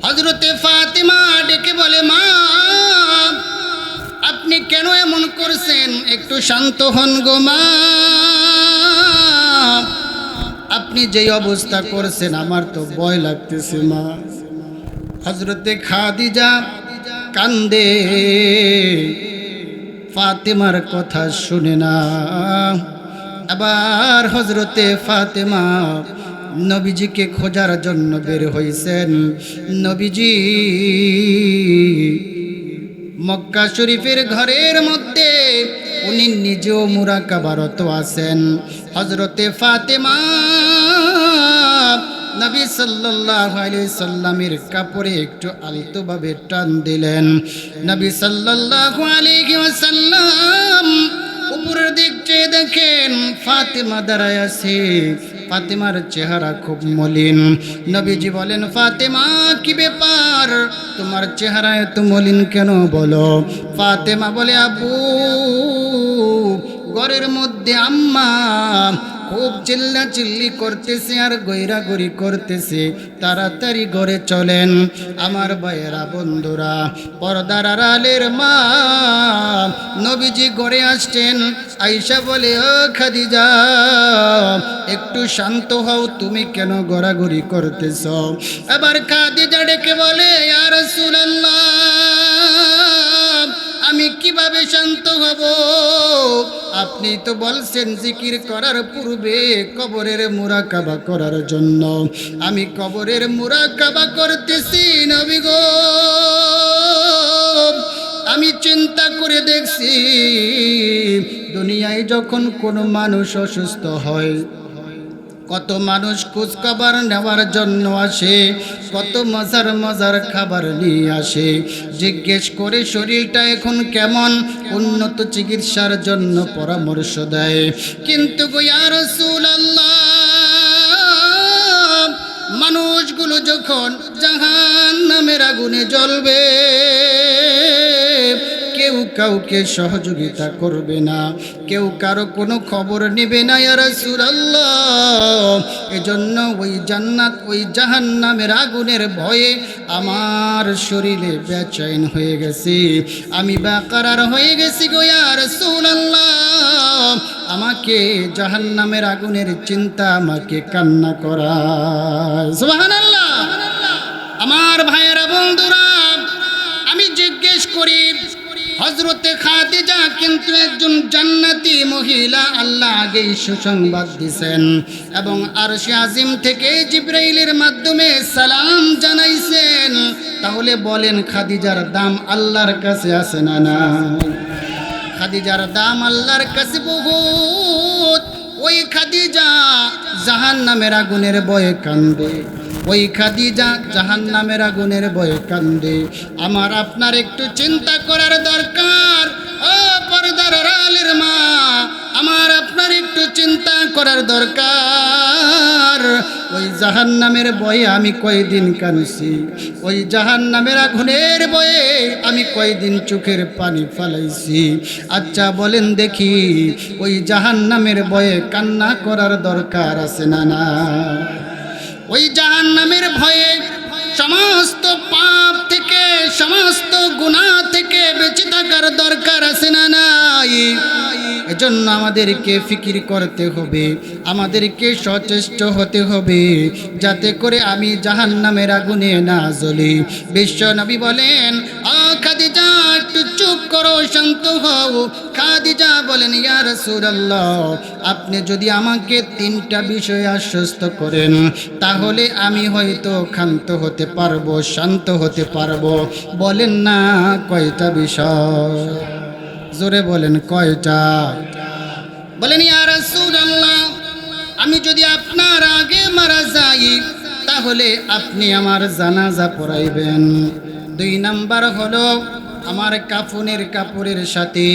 হযরতে ফাতেমা ডেকে বলে, মা আপনি কেন এমন করছেন? একটু শান্ত হন গো মা, আপনি যেই অবস্থা করছেন আমার তো ভয় লাগতেছে মা। হযরতে খাদিজা কান্দে, ফাতেমার কথা শুনে না। আবার হযরতে ফাতেমা নবীজিকে খোঁজার জন্য বের হইছেন। নবীজি মক্কা শরীফের ঘরের মধ্যে উনি নিজেও মুরাকাবারত আছেন। হযরতে ফাতেমা নবী সাল্লাল্লাহু আলাইহি সাল্লামের কাপড়ে একটু আলতোভাবে টান দিলেন। নবী সাল্লাল্লাহু আলাইহি ওয়াসাল্লাম উপরের দিক চেয়ে দেখেন ফাতেমা দাঁড়ায় আছে। ফাতেমার চেহারা খুব মলিন। নবীজি বলেন, ফাতেমা কি ব্যাপার, তোমার চেহারা এত মলিন কেন বলো? ফাতেমা বলে, আব্বু ঘরের মধ্যে আম্মা খুব চিল্লাচিল্লি করতেছে আর গৈরাগরি করতেছে, তাড়াতাড়ি ঘরে চলেন। আমার ভাইয়েরা বন্ধুরা, পর্দার আড়ালের মা নবীজি ঘরে আসছেন। আয়েশা বলে, ও খাদিজা একটু শান্ত হও, তুমি কেন গড়াগড়ি করতেছ? এবার খাদিজা ডেকে বলে, ইয়া রাসূলুল্লাহ আমি কিভাবে শান্ত হব? আপনি তো বলছেন জিকির করার পূর্বে কবরের মুরাকাবা করার জন্য। আমি কবরের মুরাকাবা করতেছি নবী গো। আমি চিন্তা করে দেখছি দুনিয়ায় যখন কোনো মানুষ অসুস্থ হয়, কত মানুষ খোঁজখবর নেওয়ার জন্য আসে, কত মজার মজার খাবার নিয়ে আসে, জিজ্ঞেস করে শরীরটা এখন কেমন, উন্নত চিকিৎসার জন্য পরামর্শ দেয়। কিন্তু গো ইয়া রাসূলুল্লাহ মানুষগুলো যখন জাহান্নামের আগুনে জ্বলবে কেউ কাউকে সহযোগিতা করবে না, কেউ কারো কোনো খবর নেবে না ইয়া রাসূলুল্লাহ। এজন্য ওই জান্নাত ওই জাহান্নামের আগুনের ভয়ে আমার শরীরে বেচैन হয়ে গেছে, আমি বেকরার হয়ে গেছি গো ইয়া রাসূলুল্লাহ। আমাকে জাহান্নামের আগুনের চিন্তা আমাকে কান্না করায়। সুবহানাল্লাহ। আমার ভাইয়েরা বন্ধুরা, আমি জিজ্ঞেস করি হযরতে খাদিজা কিন্তু একজন জান্নাতি মহিলা, আল্লাহ আগেই সুসংবাদ দিয়েছেন এবং আরশে আজিম থেকে জিবরাইলের মাধ্যমে সালাম জানাইছেন। তাহলে বলেন খাদিজার দাম আল্লাহর কাছে আছে না না? খাদিজার দাম আল্লাহর কাছে বহুত। ওই খাদিজা জাহান্নামের আগুনের ভয়ে কান্দে, ওই খাদিজা জাহান্নামের আগুনের ভয়ে কান্দে। আমার আপনার একটু চিন্তা করার দরকার। ও পর্দার আড়ালের মা, আমার আপনার একটু চিন্তা করার দরকার। ওই জাহান্নামের ভয়ে আমি কয়দিন কাঁদছি, ওই জাহান্নামের আগুনের ভয়ে আমি কয়দিন চোখের পানি ফেলাইছি। আচ্ছা বলেন দেখি, ওই জাহান্নামের ভয়ে কান্না করার দরকার আছে না না? ওই জাহান্নামের ভয়ে সমস্ত পাপ থেকে সমস্ত গুনাহ থেকে বেঁচে থাকার দরকার আছে না নাই? এজন্য আমাদেরকে ফিকির করতে হবে, আমাদেরকে সচেষ্ট হতে হবে যাতে করে আমি জাহান্নামের আগুনে না জ্বলি। বিশ্ব নবী বলেন, ও খাদিজা একটু চুপ করো, শান্ত হও। খাদিজা বলেন, ইয়া রাসূলুল্লাহ আপনি যদি আমাকে তিনটা বিষয়ে আশ্বস্ত করেন তাহলে আমি হয়তো ক্ষান্ত হতে পারবো, শান্ত হতে পারবো। বলেন না কয়টা বিষয়? জোরে বলেন কয়টা? বলেন, ইয়া রাসূলুল্লাহ আমি যদি আপনার আগে মারা যাই তাহলে আপনি আমার জানাজা পড়াইবেন। 2 নাম্বার হলো আমার কাফনের কাপড়ের সাথে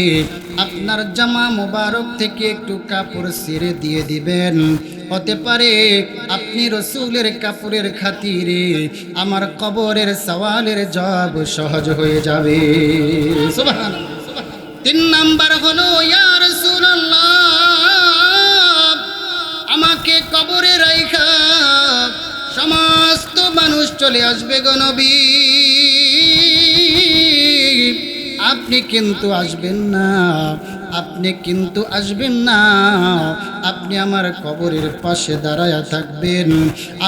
আপনার জামা মোবারক থেকে একটু কাপড় ছিঁড়ে দিয়ে দিবেন। হতে পারে আপনি রসুলের কাপড়ের খাতিরে আমার কবরের সওয়ালের জবাব সহজ হয়ে যাবে। সুবহানাল্লাহ। 3 নাম্বার হলো, ইয়া রাসূলুল্লাহ আমাকে কবরে রাইখা সমস্ত মানুষ চলে আসবে গো নবী, আপনি কিন্তু আসবেন না, আপনি কিন্তু আসবেন না। আপনি আমার কবরের পাশে দাঁড়ায়া থাকবেন।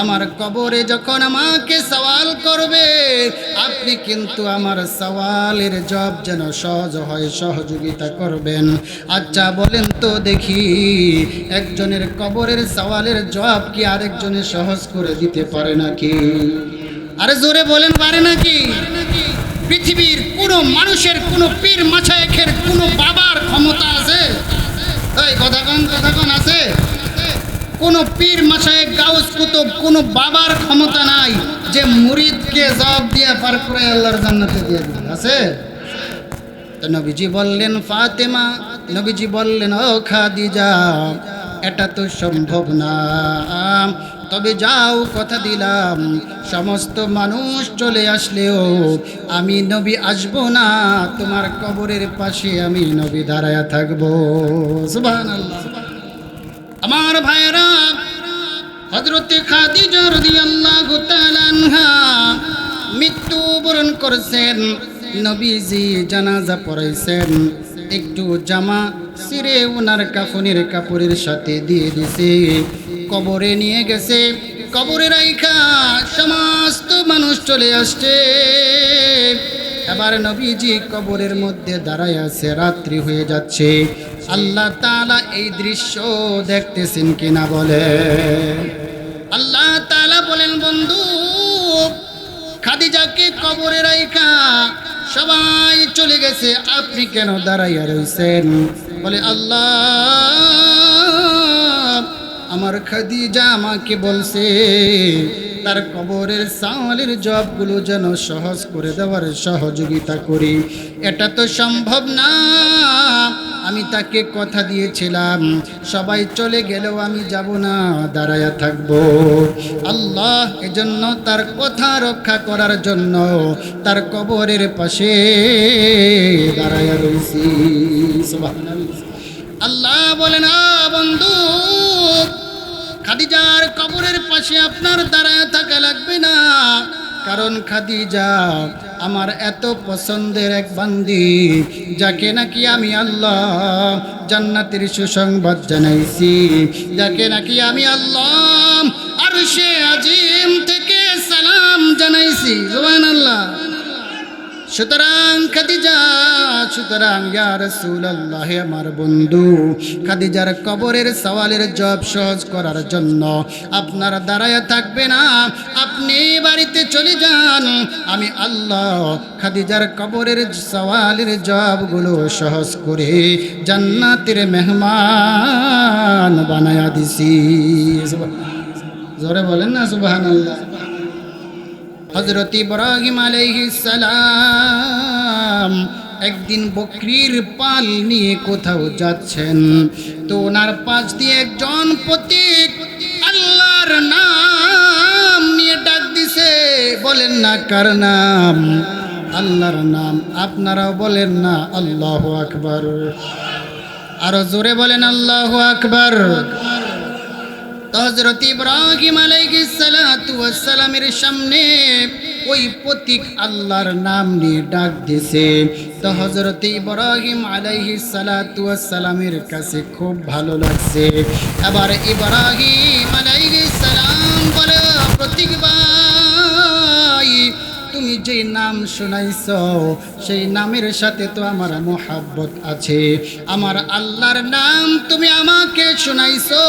আমার কবরে যখন আমাকে সওয়াল করবে, আপনি কিন্তু আমার সওয়ালের জবাব যেন সহজ হয় সহযোগিতা করবেন। আচ্ছা বলেন তো দেখি, একজনের কবরের সওয়ালের জবাব কি আরেকজনের সহজ করে দিতে পারে নাকি? আরে জোরে বলেন, পারে নাকি? পৃথিবীর কোনো মানুষের, কোনো পীর মাশায়েখের, কোনো বাবার ক্ষমতা আছে? এই কথাক্ষণ আছে? কোনো পীর মাশায়েখ, গাউস কুতুব, কোনো বাবার ক্ষমতা নাই যে মুরিদকে জবাব দিয়ে পার করে আল্লাহর জান্নাতে দিয়ে দিবে, আছে? তো নবীজি বললেন ফাতেমা, নবীজি বললেন ও খাদিজা, এটা তো সম্ভব না। তবে যাও, কথা দিলাম, সমস্ত মানুষ চলে আসলেও আমি নবী আসবো না, তোমার কবরের পাশে আমি নবী দাঁড়ায়া থাকবো। সুবহানাল্লাহ। আমার ভাইরা, হযরতে খাদিজা রাদিয়াল্লাহু তাআলা আনহা মৃত্যুবরণ করেছেন। নবীজি জানাজা পড়াইছেন, একটু জামা ছিঁড়ে ওনার কাফনের কাপড়ের সাথে দিয়ে দিছে, কবরে নিয়ে গেছে। কবরে রাইখা সমস্ত মানুষ চলে আসছে। এবার নবীজি কবরের মধ্যে দাঁড়ায় আছে, রাত্রি হয়ে যাচ্ছে। আল্লাহ তাআলা এই দৃশ্য দেখতেছেন কিনা বলে? আল্লাহ তাআলা বলেন, বন্ধু খাদিজাকে কবরে রাইখা সবাই চলে গেছে, আপনি কেন দাঁড়াইয়া রইছেন? বলে আল্লাহ, আমার খাদিজা আমাকে বলছে তার কবরের সওয়ালের জবাবগুলো যেন সহজ করে দেওয়ার সহযোগিতা করি। এটা তো সম্ভব না। আমি তাকে কথা দিয়েছিলাম, সবাই চলে গেলেও আমি যাব না, দাঁড়ায়া থাকব। আল্লাহ এজন্য তার কথা রক্ষা করার জন্য তার কবরের পাশে দাঁড়ায়া রয়েছি। সুবহানাল্লাহ। আল্লাহ বলেন, বন্ধু খাদিজার কবরের পাশে আপনার দাঁড়ায় থাকা লাগবে না, কারণ খাদিজা আমার এত পছন্দের এক বান্দি, যাকে নাকি আমি আল্লাহ জান্নাতের সুসংবাদ জানাইছি, যাকে নাকি আমি আল্লাহ আরশে আজিম থেকে সালাম জানাইছি। সুবহানাল্লাহ। সুতরাং খাদিজা, সুতরাং ইয়া রাসূলুল্লাহ, আমার বন্ধু খাদিজার কবরের সওয়ালের জবাব সহজ করার জন্য আপনার দাঁড়ায় থাকবে না, আপনি বাড়িতে চলে যান। আমি আল্লাহ খাদিজার কবরের সওয়ালের জবাবগুলো সহজ করে জান্নাতের মেহমান বানায়া দিছি। জোরে বলেন না সুবহানাল্লাহ। হযরত ইব্রাহিম আলাইহিস সালাম একদিন বকরির পাল নিয়ে কোথাও যাচ্ছেন, তো ওনার পাশ দিয়ে একজন পথিক আল্লাহর নাম নিয়ে ডাক দিছে। বলেন না কার নাম? আল্লাহর নাম। আপনারাও বলেন না আল্লাহু আকবার? আরো জোরে বলেন আল্লাহু আকবার। হযরত ইব্রাহিম আলাইহিস সালাতু ওয়াস সালামের সামনে ওই পথিক আল্লাহর নাম নিয়ে ডাক দিছে। তো হযরত ইব্রাহিম আলাইহিস সালাতু ওয়াস সালামের কাছে খুব ভালো লাগছে। এবার ইব্রাহিম আলাইহিস সালাম বলে, পথিক ভাই, তুমি যেই নাম শোনাইছো সেই নামের সাথে তো আমার মোহাব্বত আছে। আমার আল্লাহর নাম তুমি আমাকে শোনাইছো,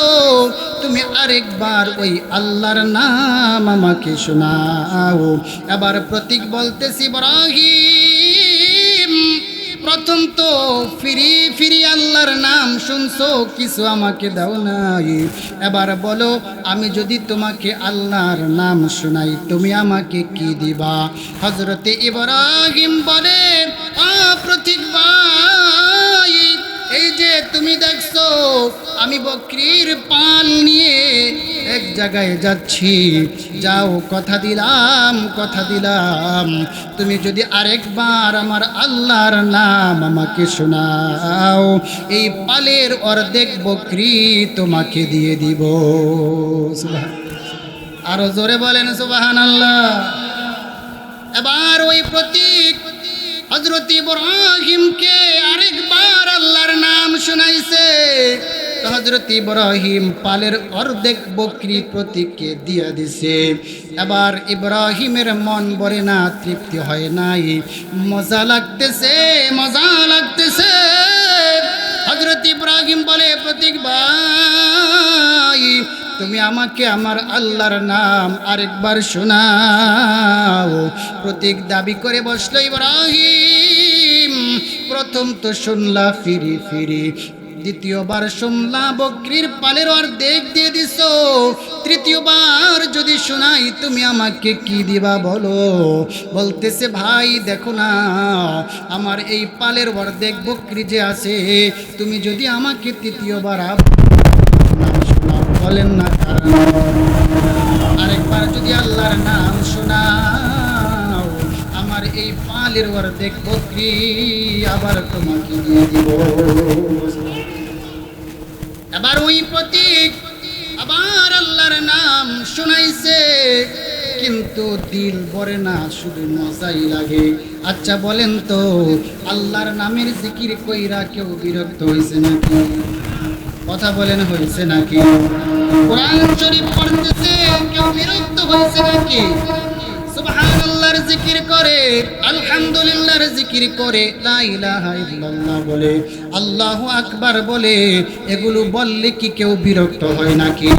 তুমি আরেকবার ওই আল্লাহর নাম আমাকে শোনাও। এবার প্রতীক বলতেছি, ইব্রাহিম, প্রথম তো ফিরি ফিরি আল্লাহর নাম শুনছো, কিছু আমাকে দাও নাই। এবার বলো, আমি যদি তোমাকে আল্লাহর নাম শোনাই তুমি আমাকে কি দিবা? হযরতে ইব্রাহিম বলে, প্রতীক ভাই, এই যে তুমি দেখছো আমি বকরির পাল নিয়ে এক জায়গায় যাচ্ছি, যাও, কথা দিলাম, কথা দিলাম, তুমি যদি আরেকবার আমার আল্লাহর নাম আমাকে শোনাও, এই পালের অর্ধেক বকরি তোমাকে দিয়ে দিব। আরো জোরে বলেন সুবহানাল্লাহ। এবার ওই প্রতীক হযরত ইব্রাহিমকে আরেকবার আল্লাহর নাম শোনাইছে। হযরত ইব্রাহিম পালের অর্ধেক বকরি প্রতীককে দিয়ে দিছে। এবার ইব্রাহিমের মন ভরে না, তৃপ্তি হয় নাই, মজা লাগতেছে, মজা লাগতেছে। হযরত ইব্রাহিম বলে, প্রতীক ভাই, তুমি আমাকে আমার আল্লাহর নাম আরেকবার শোনাও। প্রতীক দাবি করে বসলো ইব্রাহিম। প্রথম তো শুনলা ফিরি ফিরি, দ্বিতীয়বার শুনলা বকরির পালের অর্ধেক দিয়ে দিছ, তৃতীয়বার যদি শোনাই তুমি আমাকে কি দিবা বলো? বলতেছে, ভাই দেখো না, আমার এই পালের অর্ধেক বকরি যে আছে, তুমি যদি আমাকে তৃতীয়বার নাম শোনাও, বলেন না কারণ আরেকবার যদি আল্লাহর নাম শোনাও, আমার এই পালের অর্ধেক বকরি আবার তোমাকে দিয়ে দিব। এবার ওই প্রতীক আবার আল্লাহর নাম শোনাইছে, কিন্তু দিল ভরে না, শুধু মজাই লাগে। আচ্ছা বলেন তো, আল্লাহর নামের জিকির কইরা কেউ বিরক্ত হয়েছে নাকি? কথা বলেন, হয়েছে নাকি? কোরআন শরীফ পড়তেছে, কেউ বিরক্ত হয়েছে নাকি? সুবহানাল্লাহর জিকির করে, আলহামদুলিল্লাহর জিকির করে, লা ইলাহা ইল্লাল্লাহ বলে, আল্লাহু আকবার বলে, এগুলো বললে কি কেউ বিরক্ত হয় নাকি?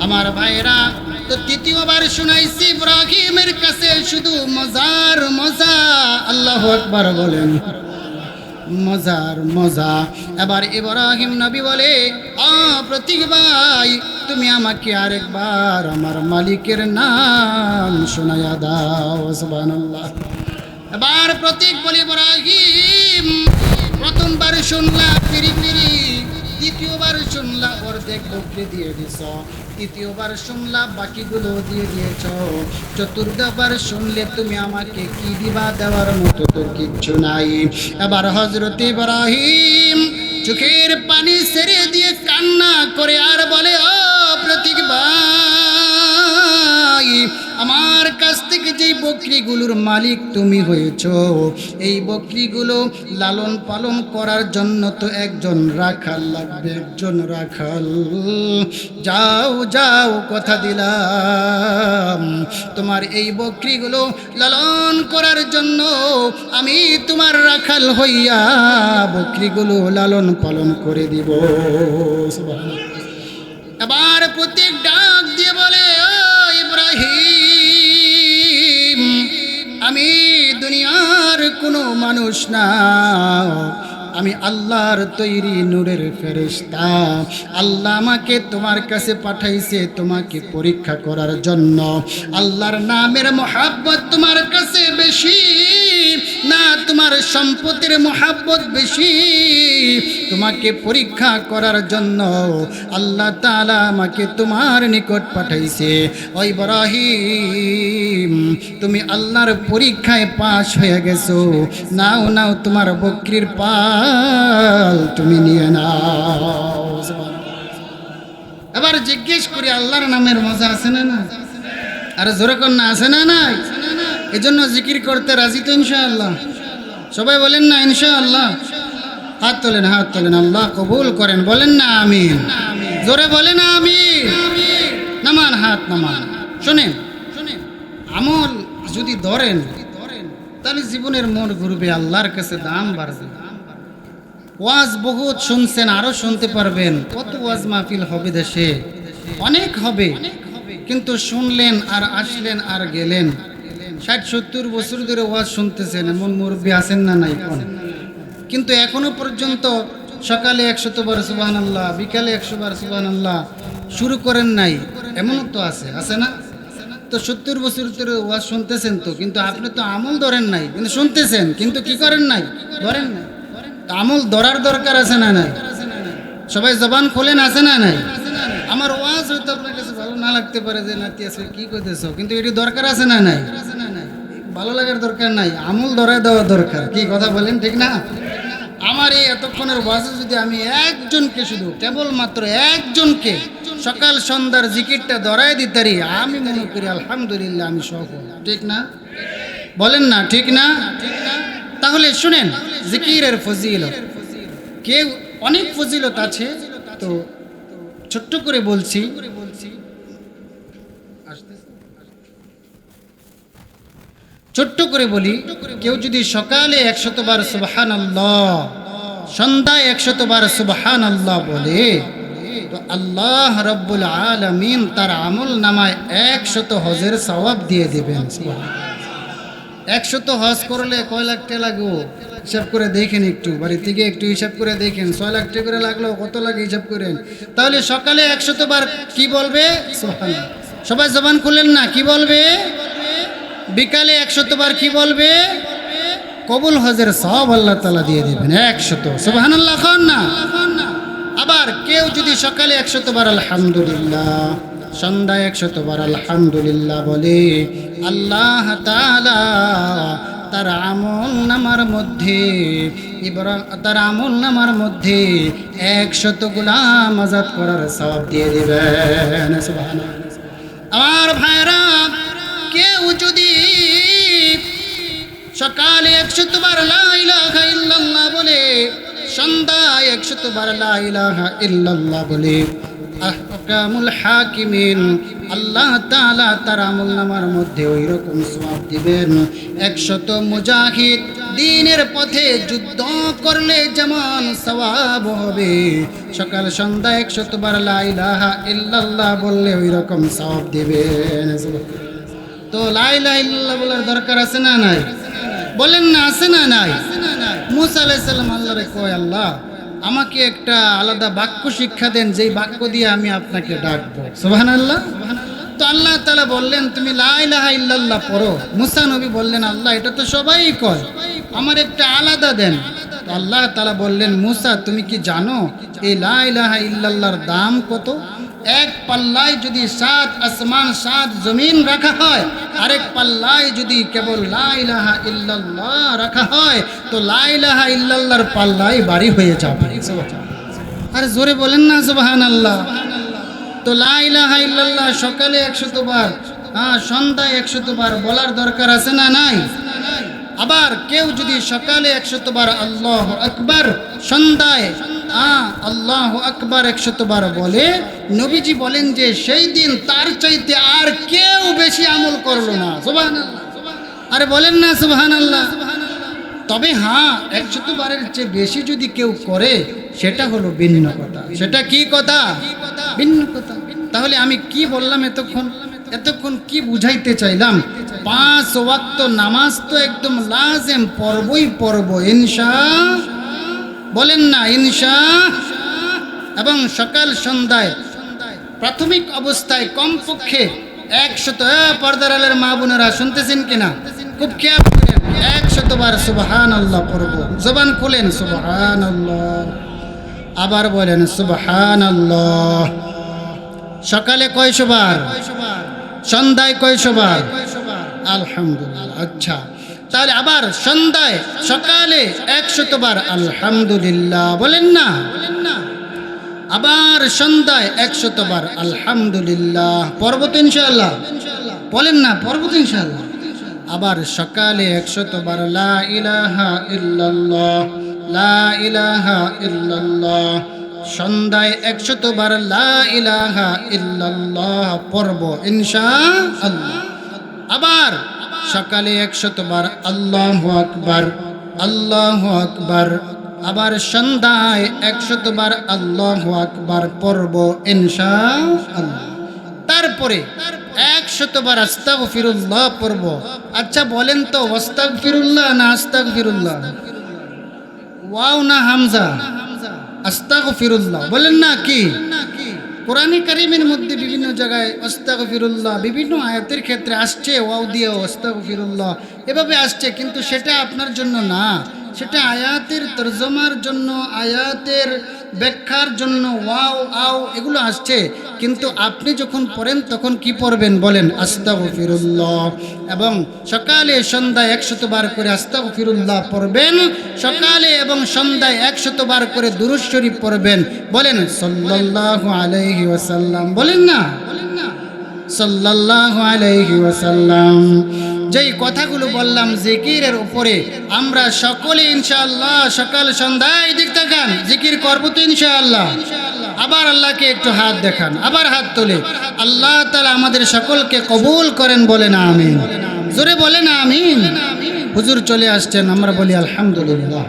আমার ভাইরা, তো তৃতীয়বার শুনাইছি ইব্রাহিমের কাছে শুধু মজার মজা। আল্লাহু আকবার বলেন, মজার মজা। এবার ইব্রাহিম নবী বলে, প্রতীক ভাই, তুমি আমাকে আরেকবার আমার মালিকের নাম শোনায়া দাও। সুবহানাল্লাহ। এবার প্রতীক বলে, ইব্রাহিম প্রথমবার শুনলা ফিরি ফিরি, দ্বিতীয়বার শুনলা অর্ধেক বকরি দিয়ে দিছ, তৃতীয়বার শুনলা বাকিগুলো দিয়ে দিয়েছ, চতুর্থবার শুনলে তুমি আমাকে কি দিবা? দেওয়ার মতো তো কিচ্ছু নাই। এবার হযরত ইব্রাহিম চোখের পানি ছেড়ে দিয়ে কান্না করে আর বলে, ও প্রতীক ভাই, আমার কাছ থেকে যেই বকরিগুলোর মালিক তুমি হয়েছ, এই বকরিগুলো লালন পালন করার জন্য তো একজন রাখাল লাগবে, একজন রাখাল। যাও যাও, কথা দিলাম, তোমার এই বকরিগুলো লালন করার জন্য আমি তোমার রাখাল হইয়া বকরিগুলো লালন পালন করে দিব। এবার প্রতীক ডাক দিয়ে বলে, ও ইব্রাহিম, আমি দুনিয়ার কোনো মানুষ না, আমি আল্লাহর তৈরি নূরের ফেরেশতা। আল্লাহ আমাকে তোমার কাছে পাঠাইছে তোমাকে পরীক্ষা করার জন্য। আল্লাহর নামের মহাব্বত তোমার কাছে বেশি না তোমার সম্পত্তির মহাব্বত বেশি? তোমাকে পরীক্ষা করার জন্য আল্লাহ তাআলা আমাকে তোমার নিকট পাঠাইছে। ও ইব্রাহিম, তুমি আল্লাহর পরীক্ষায় পাশ হয়ে গেছো, নাও নাও তোমার বকরির পাল তুমি নিয়ে নাও। এবার জিজ্ঞেস করি, আল্লাহর নামের মজা আছে না না? আর জোরে কর না, আছে না নাই? এজন্য জিকির করতে রাজি তো ইনশাআল্লাহ? সবাই বলেন না ইনশাআল্লাহ? হাত তোলেন, হাত তোলেন, আল্লাহ কবুল করেন, বলেন না আমিন? জোরে বলেন আমিন। নামান হাত, নামান। শোনেন, আমল যদি ধরেন তাহলে জীবনের মন ঘুরবে, আল্লাহর কাছে দাম বাড়বে। ওয়াজ বহুত শুনছেন, আরো শুনতে পারবেন। কত ওয়াজ মাহফিল হবে দেশে, অনেক হবে, কিন্তু শুনলেন আর আসলেন আর গেলেন। 60-70 বছর ধরে ওয়াজ শুনতেছেন, এমন মুরব্বী আছেন না নাই কোন? কিন্তু এখনো পর্যন্ত সকালে 100 বার সুবহানাল্লাহ, বিকালে 100 বার সুবহানাল্লাহ শুরু করেন নাই, এমনও তো আছে, আছে না? তো 70 বছর ধরে ওয়াজ শুনতেছেন তো, কিন্তু আপনি তো আমল ধরেন নাই, কিন্তু শুনতেছেন, কিন্তু কি করেন নাই? ধরেন নাই। আমল ধরার দরকার আছে না নাই? সবাই জবান খোলেন, আছে না নাই? আমার ওয়াজ হয়তো আপনার কাছে ভালো না লাগতে পারে, যে নাতি আজকে কি কইতেছো, কিন্তু এটি দরকার আছে না নাই? ভালো লাগার দরকার নাই, আমল ধরায় দেওয়া দরকার। কি কথা বলেন, ঠিক না? আমার এই এতক্ষণের ওয়াজে যদি আমি একজনকে শুধু কেবলমাত্র একজনকে সকাল সন্ধ্যার জিকিরটা ধরায় দিতারি, আমি মনে করি আলহামদুলিল্লাহ আমি সফল। ঠিক না? বলেন না ঠিক না? তাহলে শুনেন জিকিরের ফজিলত, কেউ অনেক ফজিলত আছে, তো ছোট্ট করে বলছি। ছোট্ট করে বলি, কেউ যদি সকালে 100 বার সুবহানাল্লাহ, সন্ধ্যায় 100 বার সুবহানাল্লাহ বলে, তো আল্লাহ রাব্বুল আলামিন তার আমল নামায় 100 হজের সওয়াব দিয়ে দিবেন। 100 হজ করলে কয় লাখ টাকা লাগবে হিসাব করে দেখেন, একটু বাড়ি থেকে একটু হিসাব করে দেখেন, 6 লাখ টাকা করে লাগলো কত লাগে হিসাব করেন। তাহলে সকালে 100 বার কি বলবে? সুবহানাল্লাহ। সবাই জবান খুলেন না, কি বলবে? বিকালে 100 বার কি বলবে? কবুল হজের সওয়াব আল্লাহ তাআলা দিয়ে দিবেন 100। সুবহানাল্লাহ খান না। আবার কেউ যদি সকালে 100 বার আলহামদুলিল্লাহ, সন্ধ্যায় 100 বার আলহামদুলিল্লাহ বলে, আল্লাহ তাআলা তার আমল নামার মধ্যে তার আমল নামার মধ্যে 100 গোলাম আজাদ করার সওয়াব দিয়ে দিবেন। সুবহানাল্লাহ। আমার ভাইরা, কেউ যদি সকালে 100 বার লা ইলাহা ইল্লাল্লাহ বলে, সন্ধ্যায় 100 বার লা ইলাহা ইল্লাল্লাহ বলে, আহকামুল হাকিমিন আল্লাহ তাআলা তার আমলনামার মধ্যে ওই রকম সওয়াব দিবেন। 100 মুজাহিদ দ্বীনের পথে যুদ্ধ করলে যেমন সওয়াব হবে, সকাল সন্ধ্যা 100 বার লা ইলাহা ইল্লাল্লাহ বললে ওই রকম সওয়াব দিবেন। তো লা ইলাহা ইল্লাল্লাহ বলার দরকার আছে না নাই? বলেন না, আছে না নাই? মুসা আলাইহিস সালাম আল্লাহরে কয়, আল্লাহ আমাকে একটা আলাদা বাক্য শিক্ষা দেন, যেই বাক্য দিয়ে আমি আপনাকে ডাকবো। সুবহানাল্লাহ। তো আল্লাহ তাআলা বললেন, তুমি লা ইলাহা ইল্লাল্লাহ পড়ো। মুসা নবী বললেন, আল্লাহ এটা তো সবাই কয়, আমার একটা আলাদা দেন। তো আল্লাহ তাআলা বললেন, মুসা তুমি কি জানো এই লা ইলাহা ইল্লাল্লাহর দাম কত? এক পাল্লায় যদি 7 আসমান 7 জমিন রাখা হয়, আরেক পাল্লায় যদি কেবল লা ইলাহা ইল্লাল্লাহ রাখা হয়, তো লা ইলাহা ইল্লাল্লাহর পাল্লায় বাড়ি হয়ে যাবে। আরে জোরে বলেন না সুবহানাল্লাহ। তো লা ইলাহা ইল্লাল্লাহ সকালে 100 বার, সন্ধ্যায় 100 বার বলার দরকার আছে না নাই? আবার কেউ যদি সকালে 100 বার আল্লাহু আকবার, সন্ধ্যায় আল্লাহু আকবার 100 বার বলে, নবীজি বলেন যে সেই দিন তার চাইতে আর কেউ বেশি আমল করলো না। সুবহানাল্লাহ। আরে বলেন না সুবহানাল্লাহ। তবে 100 বারের চেয়ে বেশি যদি কেউ করে, সেটা হলো ভিন্ন কথা। সেটা কি কথা? ভিন্ন কথা। তাহলে আমি কি বললাম এতক্ষণ কি বুঝাইতে চাইলাম? 5 ওয়াক্ত নামাজ তো একদম লাজেম পড়বই পড়ব ইনশাআল্লাহ। বলেন না ইনশাআল্লাহ। এবং সকাল সন্ধ্যায় প্রাথমিক অবস্থায় কমপক্ষে 100, পর্দার আলের মা বোনেরা শুনতেছেন কিনা খুব খেয়াল করেন, 100 বার সুবহানাল্লাহ পড়ব। জবান খুলেন সুবহানাল্লাহ, আবার বলেন সুবহানাল্লাহ। সকালে কয়শো বার? সন্ধ্যায় কয়শো বার? আলহামদুলিল্লাহ। আচ্ছা, তাহলে আবার সন্ধ্যায় সকালে 100 বার আলহামদুলিল্লাহ বলেন না। আবার সন্ধ্যায় 100 বার আলহামদুলিল্লাহ পড়ব তো ইনশাআল্লাহ। বলেন না, পড়ব তো ইনশাআল্লাহ। আবার সকালে 100 বার লা ইলাহা ইল্লাল্লাহ, লা ইলাহা ইল্লাল্লাহ। সন্ধ্যায় 100 বার লা ইলাহা ইল্লাল্লাহ পড়ব ইনশাআল্লাহ। আবার সকালে 100 বার আল্লাহু আকবার, আল্লাহু আকবার। আবার সন্ধ্যায় 100 বার আল্লাহু আকবার পড়ব ইনশাআল্লাহ। তারপরে 100 বার আস্তাগফিরুল্লাহ পড়ব। আচ্ছা বলেন তো, আস্তাগফিরুল্লাহ না আস্তাগফিরুল্লাহ? ওয়াও না হামজা? আস্তাগফিরুল্লাহ বলেন না। কি কোরআনে কারীমের মধ্যে বিভিন্ন জায়গায় আস্তাগফিরুল্লাহ বিভিন্ন আয়াতের ক্ষেত্রে আসছে, ওয়াও দিয়ে আস্তাগফিরুল্লাহ এভাবে আসছে, কিন্তু সেটা আপনার জন্য না। সেটা আয়াতের তরজমার জন্য, আয়াতের ব্যাখ্যার জন্য ওয়াও আও এগুলো আসছে, কিন্তু আপনি যখন পড়েন তখন কি পড়বেন বলেন? আস্তাগফিরুল্লাহ। এবং সকালে সন্ধ্যায় 100 বার করে আস্তাগফিরুল্লাহ পড়বেন, সকালে এবং সন্ধ্যায় 100 বার করে দুরূদ শরীফ পড়বেন। বলেন সাল্লাল্লাহু আলাইহি ওয়াসাল্লাম, বলেন না সাল্লাল্লাহু আলাইহি ওয়াসাল্লাম। যেই কথাগুলো বললাম জিকিরের উপরে, আমরা সকলে ইনশাআল্লাহ সকাল সন্ধ্যায় দিক তাকান জিকির করব তো ইনশাআল্লাহ। আবার আল্লাহকে একটু হাত দেখান, আবার হাত তোলে। আল্লাহ তাআলা আমাদের সকলকে কবুল করেন, বলেন আমিন। জোরে বলেন আমিন। হুজুর চলে আসছেন, আমরা বলি আলহামদুলিল্লাহ।